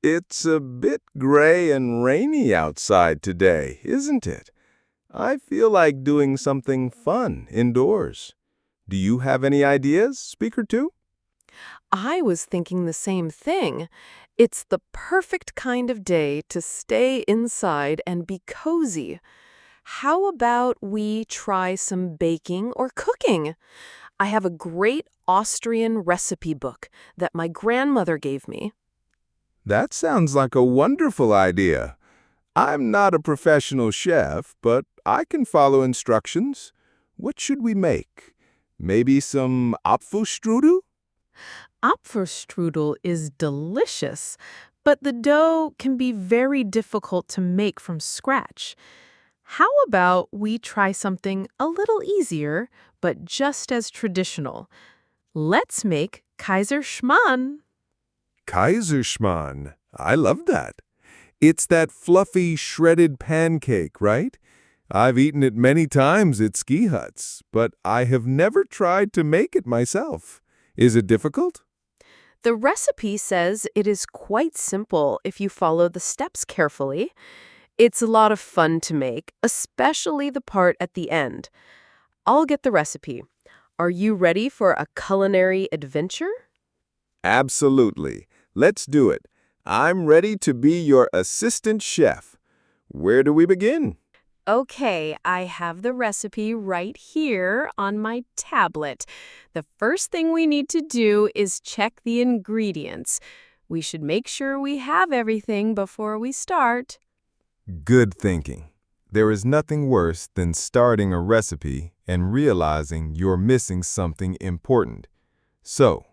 It's a bit gray and rainy outside today, isn't it? I feel like doing something fun indoors. Do you have any ideas, Speaker 2? I was thinking the same thing. It's the perfect kind of day to stay inside and be cozy. How about we try some baking or cooking? I have a great Austrian recipe book that my grandmother gave me. That sounds like a wonderful idea. I'm not a professional chef, but I can follow instructions. What should we make? Maybe some Apfelstrudel? Apfelstrudel is delicious, but the dough can be very difficult to make from scratch. How about we try something a little easier, but just as traditional? Let's make Kaiserschmarrn. Kaiserschmarrn. I love that. It's that fluffy, shredded pancake, right? I've eaten it many times at ski huts, but I have never tried to make it myself. Is it difficult? The recipe says it is quite simple if you follow the steps carefully. It's a lot of fun to make, especially the part at the end. I'll get the recipe. Are you ready for a culinary adventure? Absolutely. Let's do it. I'm ready to be your assistant chef. Where do we begin? Okay, I have the recipe right here on my tablet. The first thing we need to do is check the ingredients. We should make sure we have everything before we start. Good thinking. There is nothing worse than starting a recipe and realizing you're missing something important. So,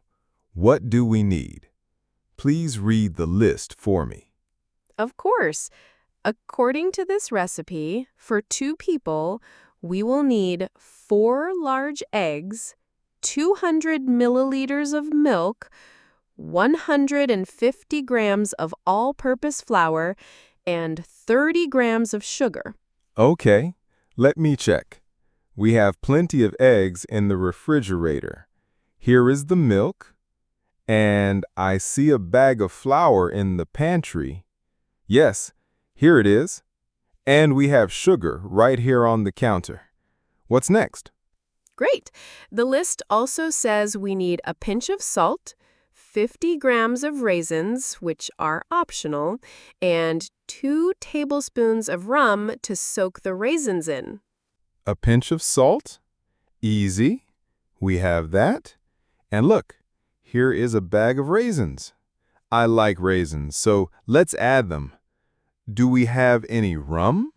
what do we need? Please read the list for me. Of course. According to this recipe, for 2 people, we will need 4 large eggs, 200 milliliters of milk, 150 grams of all-purpose flour, and 30 grams of sugar. Okay, let me check. We have plenty of eggs in the refrigerator. Here is the milk, and I see a bag of flour in the pantry. Yes, here it is. And we have sugar right here on the counter. What's next? Great. The list also says we need a pinch of salt, 50 grams of raisins, which are optional, and 2 tablespoons of rum to soak the raisins in. A pinch of salt? Easy. We have that. And look, here is a bag of raisins. I like raisins, so let's add them. Do we have any rum?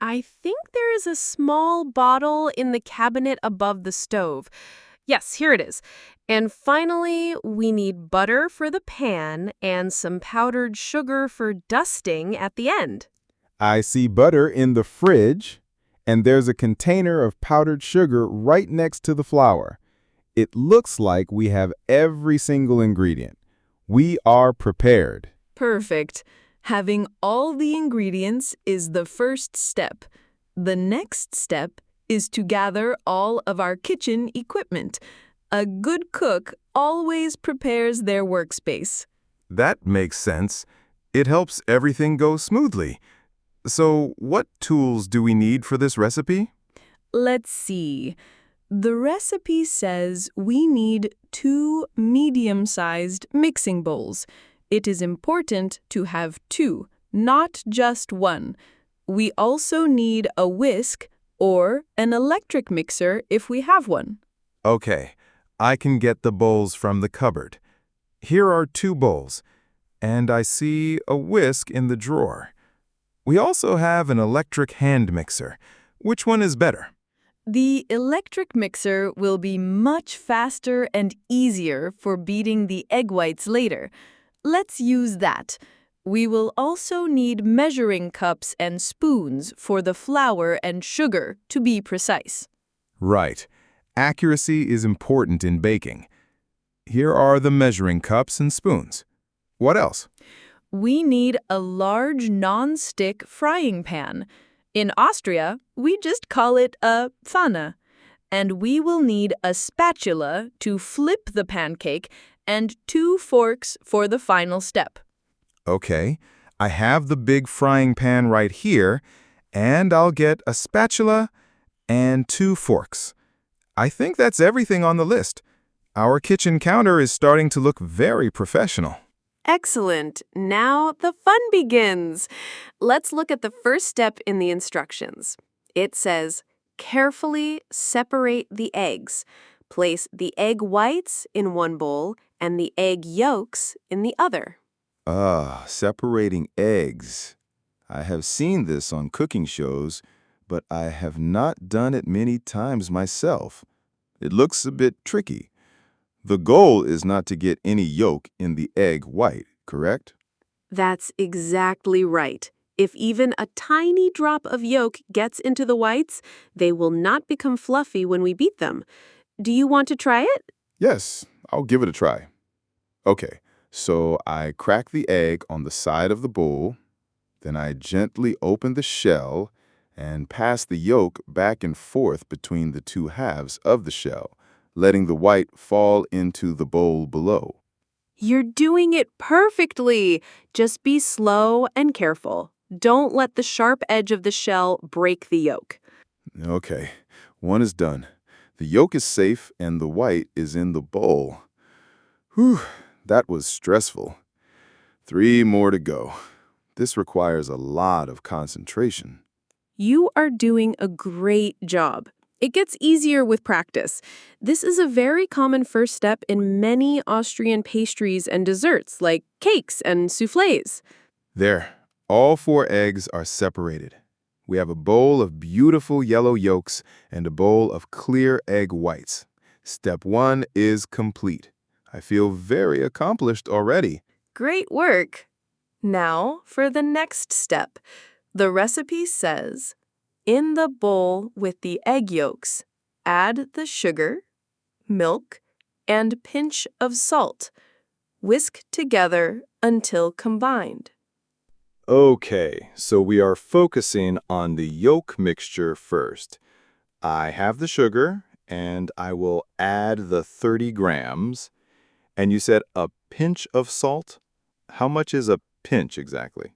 I think there is a small bottle in the cabinet above the stove. Yes, here it is. And finally, we need butter for the pan and some powdered sugar for dusting at the end. I see butter in the fridge, and there's a container of powdered sugar right next to the flour. It looks like we have every single ingredient. We are prepared. Perfect. Having all the ingredients is the first step. The next step is to gather all of our kitchen equipment. A good cook always prepares their workspace. That makes sense. It helps everything go smoothly. So, what tools do we need for this recipe? Let's see. The recipe says we need 2 medium-sized mixing bowls. It is important to have 2, not just 1. We also need a whisk or an electric mixer if we have one. Okay, I can get the bowls from the cupboard. Here are 2 bowls, and I see a whisk in the drawer. We also have an electric hand mixer. Which one is better? The electric mixer will be much faster and easier for beating the egg whites later. Let's use that. We will also need measuring cups and spoons for the flour and sugar, to be precise. Right. Accuracy is important in baking. Here are the measuring cups and spoons. What else? We need a large non-stick frying pan. In Austria, we just call it a Pfanne. And we will need a spatula to flip the pancake and 2 forks for the final step. Okay, I have the big frying pan right here, and I'll get a spatula and 2 forks. I think that's everything on the list. Our kitchen counter is starting to look very professional. Excellent. Now the fun begins. Let's look at the first step in the instructions. It says, carefully separate the eggs. Place the egg whites in one bowl and the egg yolks in the other. Separating eggs. I have seen this on cooking shows, but I have not done it many times myself. It looks a bit tricky. The goal is not to get any yolk in the egg white, correct? That's exactly right. If even a tiny drop of yolk gets into the whites, they will not become fluffy when we beat them. Do you want to try it? Yes, I'll give it a try. Okay, so I crack the egg on the side of the bowl, then I gently open the shell and pass the yolk back and forth between the two halves of the shell, letting the white fall into the bowl below. You're doing it perfectly. Just be slow and careful. Don't let the sharp edge of the shell break the yolk. Okay, one is done. The yolk is safe and the white is in the bowl. Whew, that was stressful. 3 more to go. This requires a lot of concentration. You are doing a great job. It gets easier with practice. This is a very common first step in many Austrian pastries and desserts, like cakes and soufflés. There, all 4 eggs are separated. We have a bowl of beautiful yellow yolks and a bowl of clear egg whites. Step 1 is complete. I feel very accomplished already. Great work. Now for the next step. The recipe says, in the bowl with the egg yolks, add the sugar, milk, and pinch of salt. Whisk together until combined. Okay, so we are focusing on the yolk mixture first. I have the sugar, and I will add the 30 grams. And you said a pinch of salt? How much is a pinch exactly?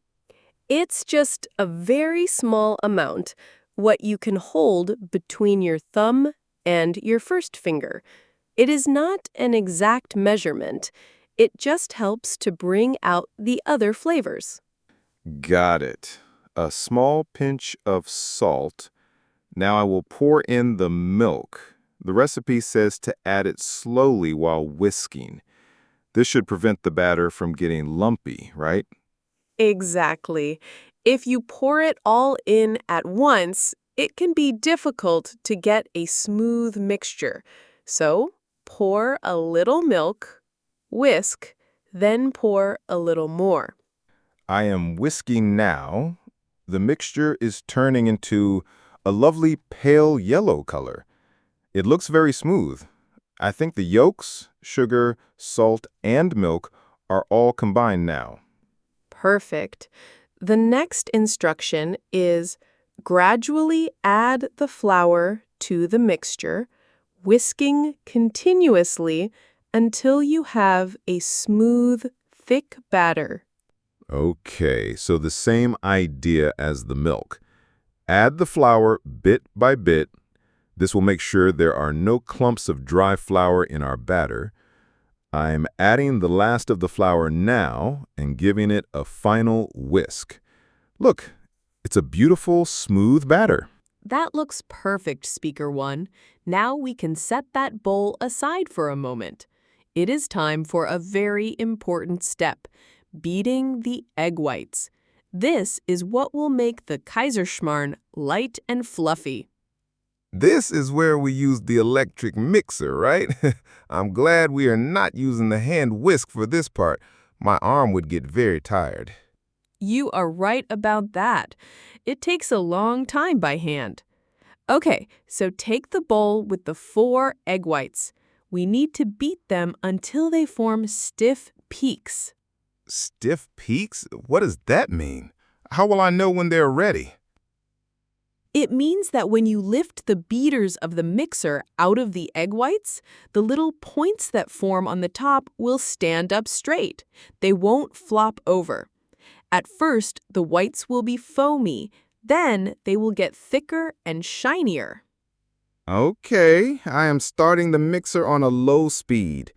It's just a very small amount, what you can hold between your thumb and your first finger. It is not an exact measurement. It just helps to bring out the other flavors. Got it. A small pinch of salt. Now I will pour in the milk. The recipe says to add it slowly while whisking. This should prevent the batter from getting lumpy, right? Exactly. If you pour it all in at once, it can be difficult to get a smooth mixture. So, pour a little milk, whisk, then pour a little more. I am whisking now. The mixture is turning into a lovely pale yellow color. It looks very smooth. I think the yolks, sugar, salt, and milk are all combined now. Perfect. The next instruction is gradually add the flour to the mixture, whisking continuously until you have a smooth, thick batter. Okay, so the same idea as the milk. Add the flour bit by bit. This will make sure there are no clumps of dry flour in our batter. I'm adding the last of the flour now and giving it a final whisk. Look, it's a beautiful, smooth batter. That looks perfect, Speaker 1. Now we can set that bowl aside for a moment. It is time for a very important step, beating the egg whites. This is what will make the Kaiserschmarrn light and fluffy. This is where we use the electric mixer, right? I'm glad we are not using the hand whisk for this part. My arm would get very tired. You are right about that. It takes a long time by hand. Okay, so take the bowl with the 4 egg whites. We need to beat them until they form stiff peaks. Stiff peaks? What does that mean? How will I know when they're ready? It means that when you lift the beaters of the mixer out of the egg whites, the little points that form on the top will stand up straight. They won't flop over. At first, the whites will be foamy. Then they will get thicker and shinier. Okay, I am starting the mixer on a low speed.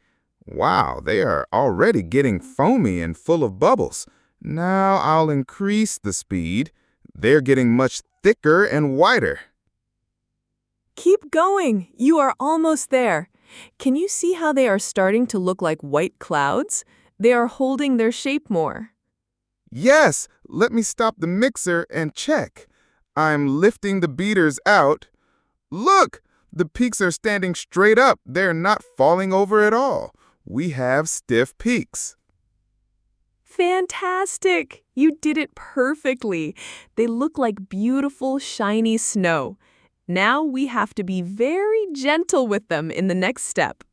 Wow, they are already getting foamy and full of bubbles. Now I'll increase the speed. They're getting much thicker and whiter. Keep going. You are almost there. Can you see how they are starting to look like white clouds? They are holding their shape more. Yes, let me stop the mixer and check. I'm lifting the beaters out. Look, the peaks are standing straight up. They're not falling over at all. We have stiff peaks. Fantastic! You did it perfectly. They look like beautiful, shiny snow. Now we have to be very gentle with them in the next step.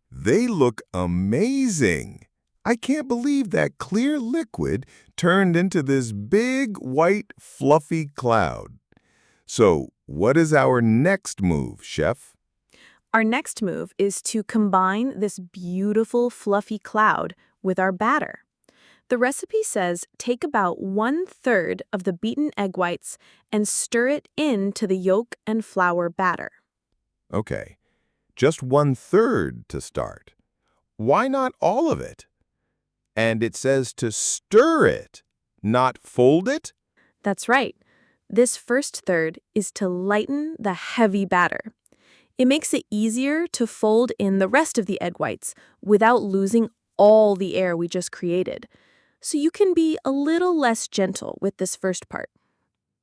They look amazing. I can't believe that clear liquid turned into this big, white, fluffy cloud. So, what is our next move, Chef? Our next move is to combine this beautiful, fluffy cloud with our batter. The recipe says take about 1/3 of the beaten egg whites and stir it into the yolk and flour batter. Okay, just 1/3 to start. Why not all of it? And it says to stir it, not fold it? That's right. This first third is to lighten the heavy batter. It makes it easier to fold in the rest of the egg whites without losing all the air we just created. So you can be a little less gentle with this first part.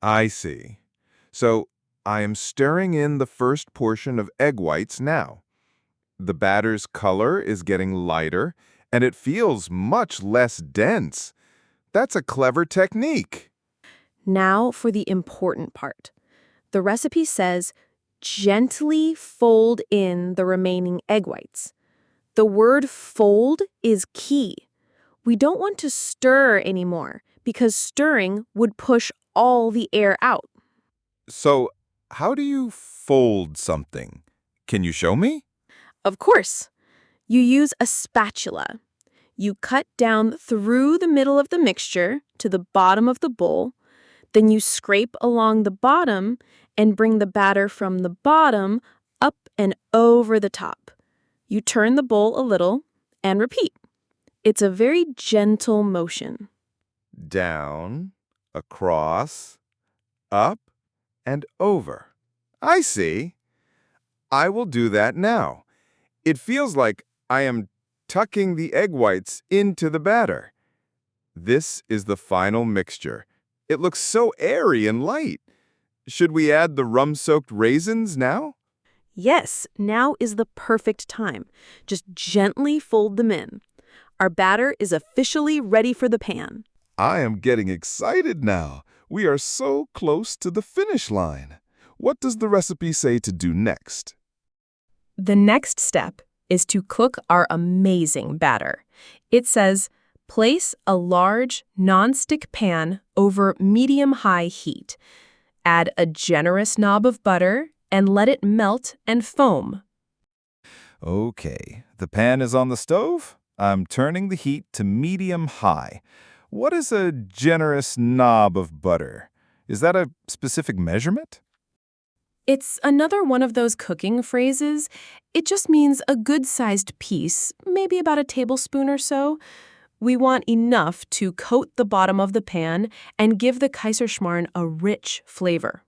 I see. So, I am stirring in the first portion of egg whites now. The batter's color is getting lighter, and it feels much less dense. That's a clever technique. Now for the important part. The recipe says gently fold in the remaining egg whites. The word fold is key. We don't want to stir anymore because stirring would push all the air out. So, how do you fold something? Can you show me? Of course, you use a spatula. You cut down through the middle of the mixture to the bottom of the bowl. Then you scrape along the bottom and bring the batter from the bottom up and over the top. You turn the bowl a little and repeat. It's a very gentle motion. Down, across, up, and over. I see. I will do that now. It feels like I am tucking the egg whites into the batter. This is the final mixture. It looks so airy and light. Should we add the rum-soaked raisins now? Yes, now is the perfect time. Just gently fold them in. Our batter is officially ready for the pan. I am getting excited now. We are so close to the finish line. What does the recipe say to do next? The next step is to cook our amazing batter. It says, place a large nonstick pan over medium-high heat. Add a generous knob of butter and let it melt and foam. Okay, the pan is on the stove. I'm turning the heat to medium-high. What is a generous knob of butter? Is that a specific measurement? It's another one of those cooking phrases. It just means a good-sized piece, maybe about a tablespoon or so. We want enough to coat the bottom of the pan and give the Kaiserschmarrn a rich flavor.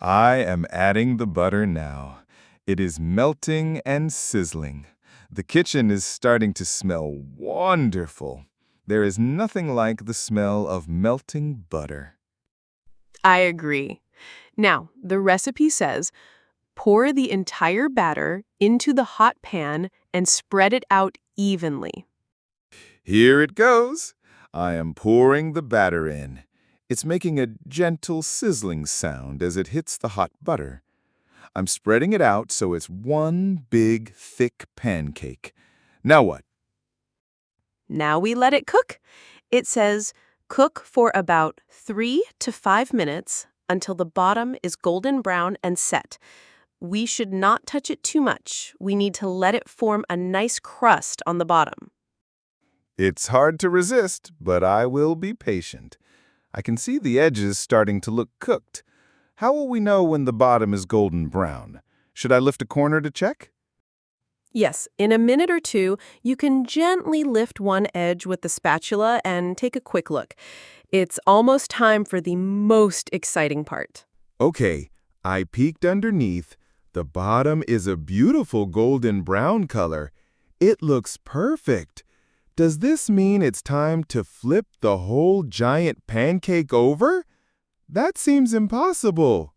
I am adding the butter now. It is melting and sizzling. The kitchen is starting to smell wonderful. There is nothing like the smell of melting butter. I agree. Now, the recipe says, pour the entire batter into the hot pan and spread it out evenly. Here it goes. I am pouring the batter in. It's making a gentle sizzling sound as it hits the hot butter. I'm spreading it out so it's one big, thick pancake. Now what? Now we let it cook. It says, cook for about 3 to 5 minutes until the bottom is golden brown and set. We should not touch it too much. We need to let it form a nice crust on the bottom. It's hard to resist, but I will be patient. I can see the edges starting to look cooked. How will we know when the bottom is golden brown? Should I lift a corner to check? Yes, in a minute or two, you can gently lift one edge with the spatula and take a quick look. It's almost time for the most exciting part. Okay, I peeked underneath. The bottom is a beautiful golden brown color. It looks perfect. Does this mean it's time to flip the whole giant pancake over? That seems impossible.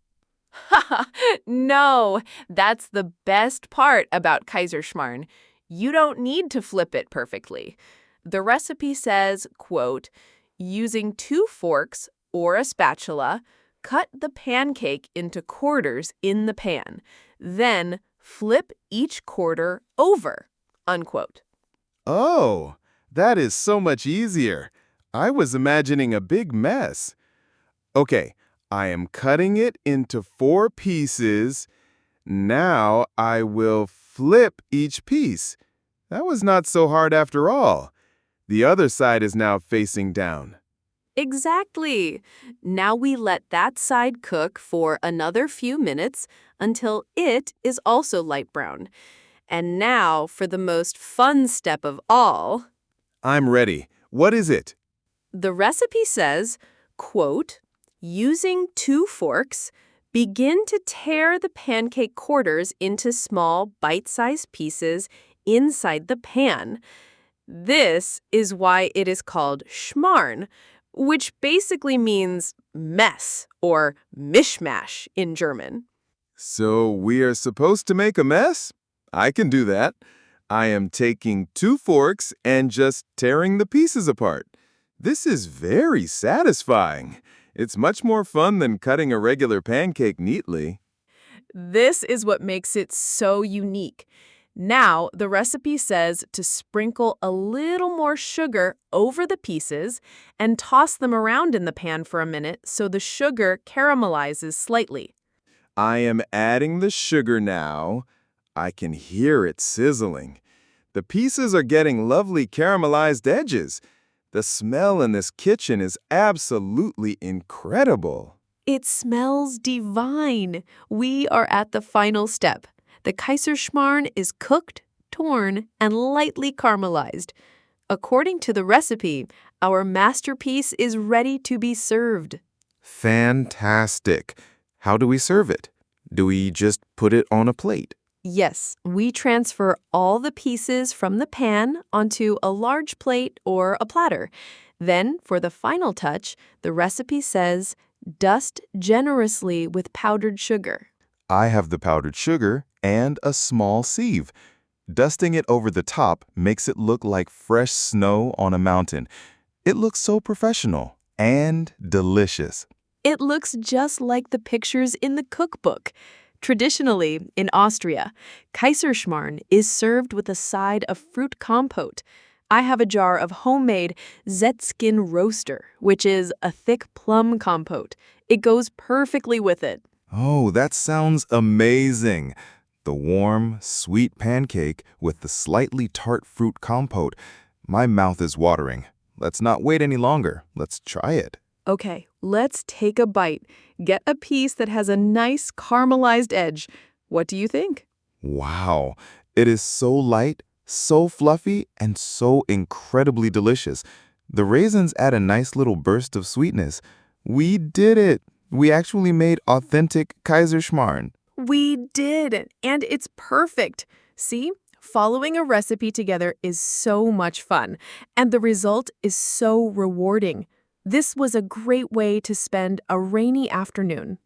No, that's the best part about Kaiserschmarrn. You don't need to flip it perfectly. The recipe says, quote, using 2 forks or a spatula, cut the pancake into quarters in the pan. Then flip each quarter over, unquote. Oh, that is so much easier. I was imagining a big mess. Okay, I am cutting it into 4 pieces. Now I will flip each piece. That was not so hard after all. The other side is now facing down. Exactly. Now we let that side cook for another few minutes until it is also light brown. And now for the most fun step of all. I'm ready. What is it? The recipe says, quote, using 2 forks, begin to tear the pancake quarters into small bite-sized pieces inside the pan. This is why it is called Schmarrn, which basically means mess or mishmash in German. So we are supposed to make a mess? I can do that. I am taking 2 forks and just tearing the pieces apart. This is very satisfying. It's much more fun than cutting a regular pancake neatly. This is what makes it so unique. Now, the recipe says to sprinkle a little more sugar over the pieces and toss them around in the pan for a minute so the sugar caramelizes slightly. I am adding the sugar now. I can hear it sizzling. The pieces are getting lovely caramelized edges. The smell in this kitchen is absolutely incredible. It smells divine. We are at the final step. The Kaiserschmarrn is cooked, torn, and lightly caramelized. According to the recipe, our masterpiece is ready to be served. Fantastic. How do we serve it? Do we just put it on a plate? Yes, we transfer all the pieces from the pan onto a large plate or a platter. Then, for the final touch, the recipe says, dust generously with powdered sugar. I have the powdered sugar and a small sieve. Dusting it over the top makes it look like fresh snow on a mountain. It looks so professional and delicious. It looks just like the pictures in the cookbook. Traditionally, in Austria, Kaiserschmarrn is served with a side of fruit compote. I have a jar of homemade Zetzkin roaster, which is a thick plum compote. It goes perfectly with it. Oh, that sounds amazing. The warm, sweet pancake with the slightly tart fruit compote. My mouth is watering. Let's not wait any longer. Let's try it. Okay, let's take a bite. Get a piece that has a nice caramelized edge. What do you think? Wow, it is so light, so fluffy, and so incredibly delicious. The raisins add a nice little burst of sweetness. We did it! We actually made authentic Kaiserschmarrn. We did, and it's perfect. See, following a recipe together is so much fun, and the result is so rewarding. This was a great way to spend a rainy afternoon.